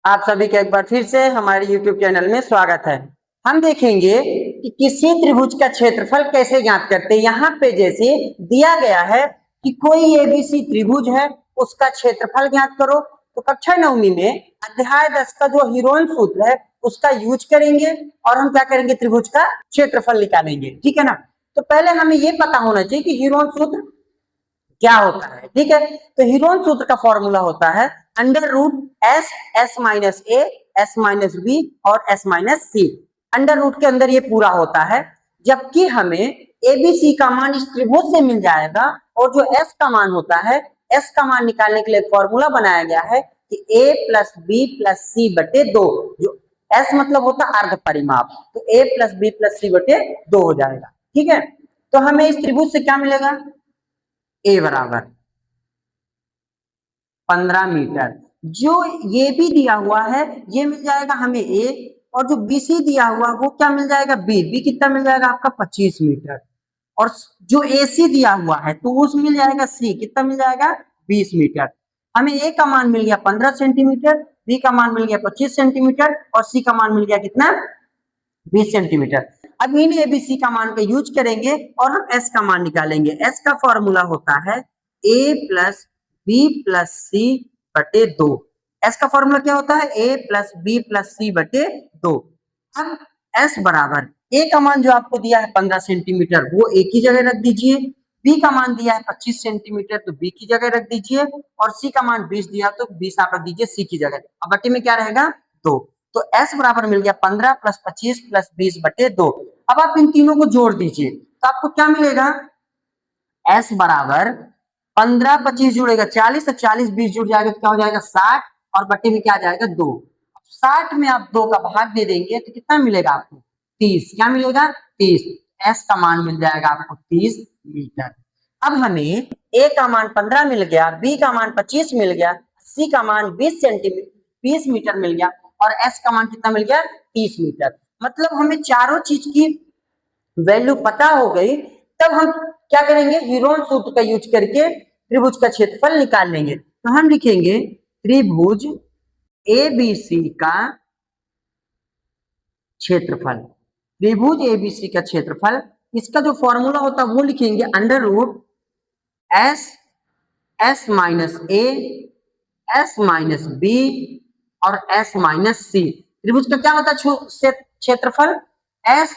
आप सभी का एक बार फिर से हमारे YouTube चैनल में स्वागत है। हम देखेंगे कि किसी त्रिभुज का क्षेत्रफल कैसे ज्ञात करते हैं। यहाँ पे जैसे दिया गया है कि कोई एबीसी त्रिभुज है, उसका क्षेत्रफल ज्ञात करो। तो कक्षा 9वीं में अध्याय 10 का जो हीरोन सूत्र है उसका यूज करेंगे और हम क्या करेंगे, त्रिभुज का क्षेत्रफल निकालेंगे। ठीक है ना। तो पहले हमें ये पता होना चाहिए कि हीरोन सूत्र क्या होता है। ठीक है, तो हीरोन सूत्र का फॉर्मूला होता है under root S, S minus A, S minus B और S minus C. Under root के अंदर ये पूरा होता है, जबकि हमें एबीसी का मान इस त्रिभुज से मिल जाएगा और जो एस का मान होता है, एस का मान निकालने के लिए फॉर्मूला बनाया गया है कि ए प्लस बी प्लस सी बटे दो। जो एस मतलब होता है अर्ध परिमाप, तो ए प्लस बी प्लस सी बटे दो हो जाएगा। ठीक है, तो हमें इस त्रिभुज से क्या मिलेगा, ए बराबर 15 मीटर। जो ये भी दिया हुआ है ये मिल जाएगा हमें ए, और जो बीसी दिया हुआ वो क्या मिल जाएगा, बी। बी कितना मिल जाएगा आपका 25 मीटर। और जो एसी दिया हुआ है तो उस मिल जाएगा सी, कितना मिल जाएगा 20 मीटर। हमें ए का मान मिल गया 15 सेंटीमीटर, बी का मान मिल गया 25 सेंटीमीटर और सी का मान मिल गया कितना, 20 सेंटीमीटर। अब इन एबीसी का मान का यूज करेंगे और हम एस का मान निकालेंगे। एस का फॉर्मूला होता है ए प्लस बी प्लस सी बटे दो। एस का फॉर्मूला क्या होता है, ए प्लस बी प्लस सी बटे दो। अब एस बराबर ए का मान जो आपको दिया है 15 सेंटीमीटर वो ए की जगह रख दीजिए, बी का मान दिया है 25 सेंटीमीटर तो बी की जगह रख दीजिए, और सी का मान 20 दिया तो 20 आप रख दीजिए सी की जगह। अब बटे में क्या रहेगा, दो। तो s बराबर मिल गया 15 प्लस 25 प्लस 20 बटे दो। अब आप इन तीनों को जोड़ दीजिए तो आपको क्या मिलेगा, s बराबर 15 25 जुड़ेगा 40, तो 40 20 जुड़ जाएगा तो क्या हो जाएगा 60, और बटे में क्या आ जाएगा दो। 60 में आप दो का भाग दे देंगे तो कितना मिलेगा आपको, 30। क्या मिलेगा, 30। s का मान मिल जाएगा आपको 30 मीटर। अब हमें a का मान 15 मिल गया, b का मान 25 मिल गया, c का मान 20 मीटर मिल गया, और s का मान कितना मिल गया, 30 मीटर। मतलब हमें चारों चीज की वैल्यू पता हो गई। तब हम क्या करेंगे, हीरोन सूत्र का यूज करके त्रिभुज का क्षेत्रफल निकाल लेंगे। तो हम लिखेंगे त्रिभुज एबीसी का क्षेत्रफल। त्रिभुज एबीसी का क्षेत्रफल, इसका जो फॉर्मूला होता है वो लिखेंगे under root S, S minus A, S minus B और एस माइनस सी। त्रिभुज का क्या होता है क्षेत्रफल, S,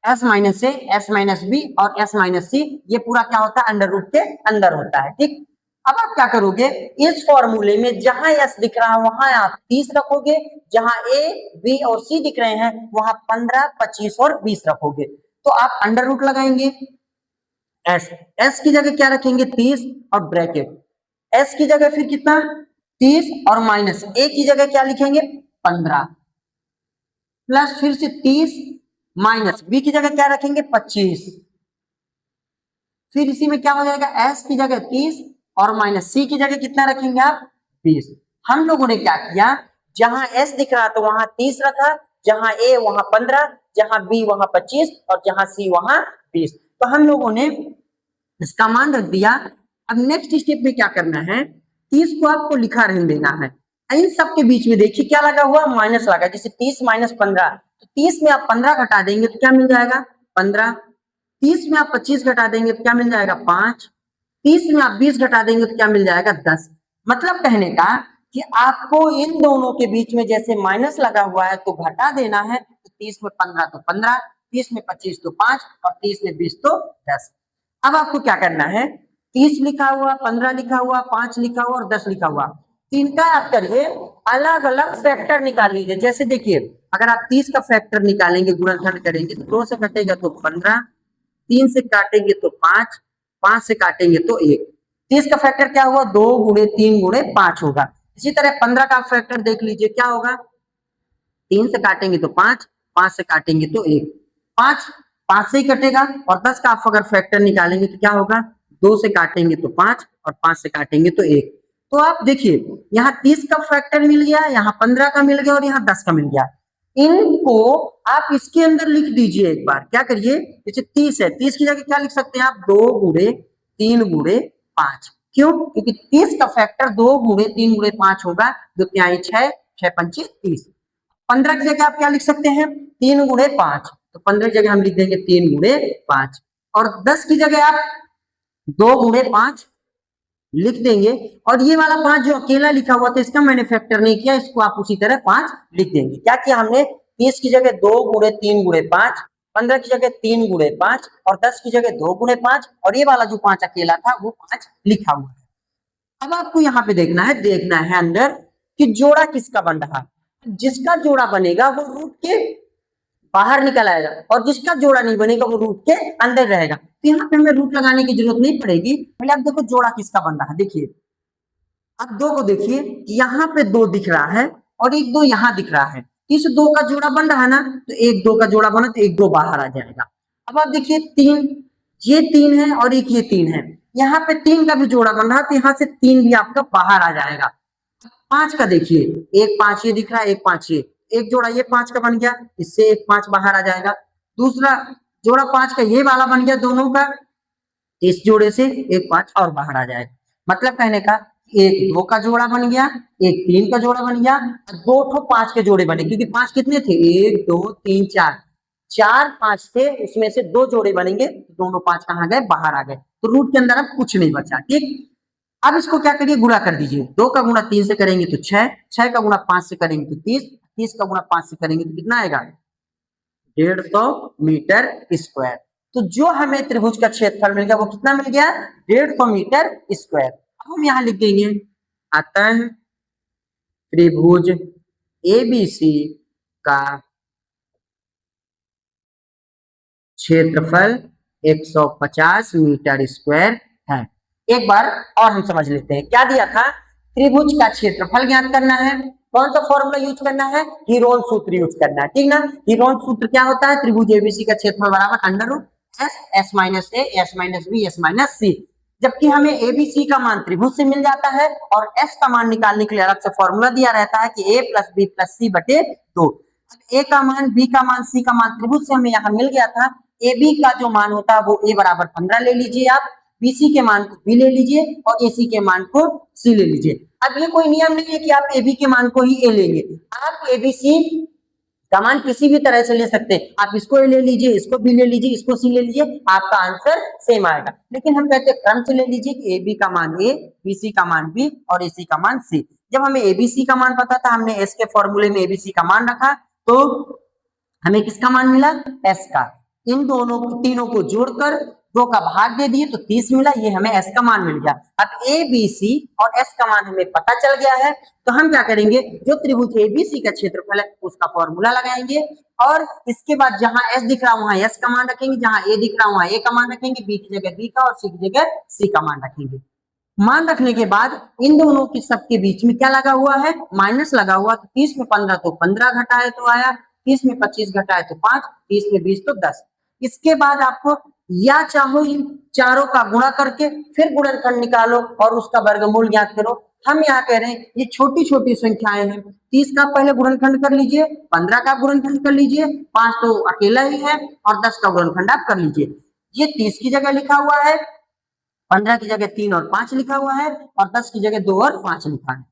S minus A, S minus B और एस माइनस सी। ये पूरा क्या होता है, अंडर रूट के अंदर होता है। ठीक, अब आप क्या करोगे, इस फॉर्मूले में जहां एस दिख रहा है वहां आप 30 रखोगे, जहां ए बी और सी दिख रहे हैं वहां 15 25 और 20 रखोगे। तो आप अंडर रूट लगाएंगे, एस, एस की जगह क्या रखेंगे 30 और ब्रैकेट, एस की जगह फिर कितना 30 और माइनस ए की जगह क्या लिखेंगे 15, प्लस फिर से 30 माइनस बी की जगह क्या रखेंगे 25, फिर इसी में क्या हो जाएगा एस की जगह 30 और माइनस सी की जगह कितना रखेंगे आप 20। हम लोगों ने क्या किया, जहां एस दिख रहा तो वहां 30 रखा, जहां ए वहां 15, जहां बी वहां 25 और जहां सी वहां 20। तो हम लोगों ने इसका मान रख दिया। अब नेक्स्ट स्टेप में क्या करना है, 30 को आपको लिखा रहने देना है। इन सब के बीच में देखिए क्या लगा हुआ, माइनस लगा, जैसे 30 माइनस 15, तो 30 में आप 15 घटा देंगे तो क्या मिल जाएगा 15, 30 में आप 25 घटा देंगे तो क्या मिल जाएगा 5, 30 में आप 20 घटा देंगे तो क्या मिल जाएगा 10। मतलब कहने का कि आपको इन दोनों के बीच में जैसे माइनस लगा हुआ है तो घटा देना है। तो 30 में 15 तो 15, 30 में 25 तो 5 और 30 में 20 तो 10। अब आपको क्या करना है, 30 लिखा हुआ, 15 लिखा हुआ, 5 लिखा हुआ और 10 लिखा हुआ, इनका आप करिए अलग अलग फैक्टर निकाल लीजिए। जैसे देखिए अगर आप 30 का फैक्टर निकालेंगे, गुणनखंड करेंगे तो 2 से कटेगा तो 15, 3 से काटेंगे तो 5, 5 से काटेंगे तो 1। 30 का फैक्टर क्या हुआ, 2 गुणे 3 गुणे 5 होगा। इसी तरह 15 का फैक्टर देख लीजिए क्या होगा, 3 से काटेंगे तो 5, 5 से काटेंगे तो 1, 5 5 से ही कटेगा। और 10 का आप अगर फैक्टर निकालेंगे तो क्या होगा, 2 से काटेंगे तो 5 और 5 से काटेंगे तो 1। तो आप देखिए यहाँ 30 का फैक्टर मिल गया, यहाँ 15 का मिल गया और यहाँ 10 का मिल गया। इनको आप इसके अंदर लिख दीजिए एक बार। क्या करिए, जैसे 30 है, 30 की जगह क्या लिख सकते हैं आप, 2 गुणे 3 गुणे 5। क्यों, क्योंकि 30 का फैक्टर 2 गुणे 3 गुणे 5 होगा, जो 6 6 पंचे 30। 15 की जगह आप क्या लिख सकते हैं, 3 गुणे 5, तो 15 की जगह हम लिख देंगे 3 गुणे 5। और 10 की जगह आप 2 गुणे 5 लिख देंगे। और ये वाला 5 जो अकेला लिखा हुआ था इसका मैंने फैक्टर नहीं किया, इसको आप उसी तरह 5 लिख देंगे। क्या किया हमने, 30 की जगह 2 गुणे 3 गुणे 5, 15 की जगह 3 गुणे 5 और 10 की जगह 2 गुणे 5, और ये वाला जो 5 अकेला था वो 5 लिखा हुआ है। अब आपको यहाँ पे देखना है अंदर कि जोड़ा किसका बन रहा है। जिसका जोड़ा बनेगा वो रूट के बाहर निकल आएगा और जिसका जोड़ा नहीं बनेगा वो रूट के अंदर रहेगा। तो यहाँ पे हमें रूट लगाने की जरूरत नहीं पड़ेगी। पहले आप देखो जोड़ा किसका बन रहा है, देखिए अब 2 को देखिए, यहाँ पे 2 दिख रहा है और एक 2 यहाँ दिख रहा है, इस 2 का जोड़ा बन रहा है ना, तो एक 2 का जोड़ा बना तो एक 2 बाहर आ जाएगा। अब आप देखिए 3, ये 3 है और एक ये 3 है, यहाँ पे 3 का भी जोड़ा बन रहा है तो यहाँ से 3 भी आपका बाहर आ जाएगा। 5 का देखिए, एक 5 ये दिख रहा है, एक 5 ये, एक जोड़ा ये 5 का बन गया, इससे एक 5 बाहर आ जाएगा। दूसरा जोड़ा 5 का ये वाला बन गया दोनों का, इस जोड़े से एक 5 और बाहर आ जाएगा। मतलब कहने का एक 2 का जोड़ा बन गया, एक 3 का जोड़ा बन गया, 2 ठो 5 के जोड़े बने, क्योंकि 5 कितने थे, 1 2 3 4, 4 5 थे, उसमें से 2 जोड़े बनेंगे, दोनों 5 कहाँ गए, बाहर आ गए, तो रूट के अंदर अब कुछ नहीं बचा। ठीक, अब इसको क्या करिए, गुणा कर दीजिए। 2 का गुणा 3 से करेंगे तो 6, 6 का गुणा 5 से करेंगे तो 30, 30 का गुणा 5 से करेंगे तो कितना आएगा, 150 मीटर स्क्वायर। तो जो हमें त्रिभुज का क्षेत्रफल मिल गया वो कितना मिल गया, 150 मीटर स्क्वायर। अब हम यहाँ लिख देंगे, अतः त्रिभुज एबीसी का क्षेत्रफल 150 मीटर स्क्वायर है। एक बार और हम समझ लेते हैं, क्या दिया था, त्रिभुज का क्षेत्रफल ज्ञात करना है। कौन सा फॉर्मूला यूज करना है, हीरोन सूत्र यूज करना है, ठीक ना। हीरोन सूत्र क्या होता है, त्रिभुज एबीसी का क्षेत्रफल बराबर under root S, S minus A, S minus B, S minus C. जबकि हमें एबीसी का मान त्रिभुज से मिल जाता है और एस का मान निकालने के लिए अलग से फॉर्मूला दिया रहता है कि ए प्लस बी प्लस सी बटे 2। ए का मान, बी का मान, सी का मान त्रिभुज से हमें यहाँ मिल गया था। ए बी का जो मान होता है वो ए बराबर 15 ले लीजिए आप, बीसी के मान को बी ले लीजिए और एसी के मान को सी ले लीजिए। अब ये कोई नियम नहीं है कि आप ए बी के मान को ही ए लेंगे, आप एबीसी का मान किसी भी तरह से ले सकते हैं। आप इसको ए ले लीजिए, इसको बी ले लीजिए, इसको सी ले लीजिए, आपका आंसर सेम आएगा। लेकिन हम कहते हैं क्रम से ले लीजिए कि ए बी का मान ए, बीसी का मान बी और एसी का मान सी। जब हमें एबीसी का मान पता था, हमने एस के फॉर्मूले में एबीसी का मान रखा, तो हमें किसका मान मिला, एस का। इन दोनों तीनों को जोड़कर 2 का भाग दे दिए तो 30 मिला, ये हमें एस का मान मिल गया। अब ए बी सी और एस का मान हमें पता चल गया है, तो हम क्या करेंगे, जो त्रिभुज एबीसी का क्षेत्रफल है उसका फॉर्मूला लगाएंगे और इसके बाद जहां एस दिख रहा वहां एस का मान रखेंगे, जहां ए दिख रहा वहां ए का मान रखेंगे, बी की जगह बी का और सी की जगह सी का मान रखेंगे। मान रखने के बाद इन दोनों की सबके बीच में क्या लगा हुआ है, माइनस लगा हुआ। तो 30 में 15 तो 15 घटाए तो आया, 30 में 25 घटाए तो 5, 30 में 20 तो 10। इसके बाद आपको या चाहो इन चारों का गुणा करके फिर गुणनखंड निकालो और उसका वर्गमूल ज्ञात करो। हम यहाँ कह रहे हैं ये छोटी छोटी संख्याएं हैं, 30 का पहले गुणनखंड कर लीजिए, 15 का गुणनखंड कर लीजिए, 5 तो अकेला ही है और 10 का गुणनखंड आप कर लीजिए। ये 30 की जगह लिखा हुआ है, 15 की जगह 3 और 5 लिखा हुआ है और 10 की जगह 2 और 5 लिखा है।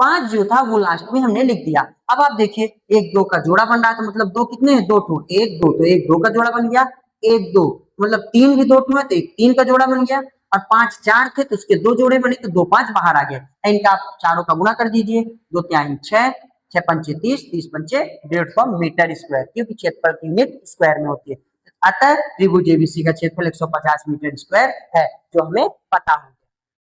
5 जो था वो लास्ट में हमने लिख दिया। अब आप देखिए 1 2 का जोड़ा बन रहा था, मतलब 2 कितने हैं, 2 ठो, 1 2 तो 1 2 का जोड़ा बन गया, 1 2 मतलब 3 भी 2 ठो है तो 1 3 का जोड़ा बन गया और 5 4 थे तो उसके 2 जोड़े बने तो 2 5 बाहर आ गए। इनका आप चारों का गुणा कर दीजिए, 2 3 6, 6 पंचे 30, 30 पंचे 150 मीटर स्क्वायर, क्योंकि क्षेत्रफल की यूनिट स्क्वायर में होती है। अतः त्रिभुज एबीसी का क्षेत्रफल 150 मीटर स्क्वायर है, जो हमें पता है।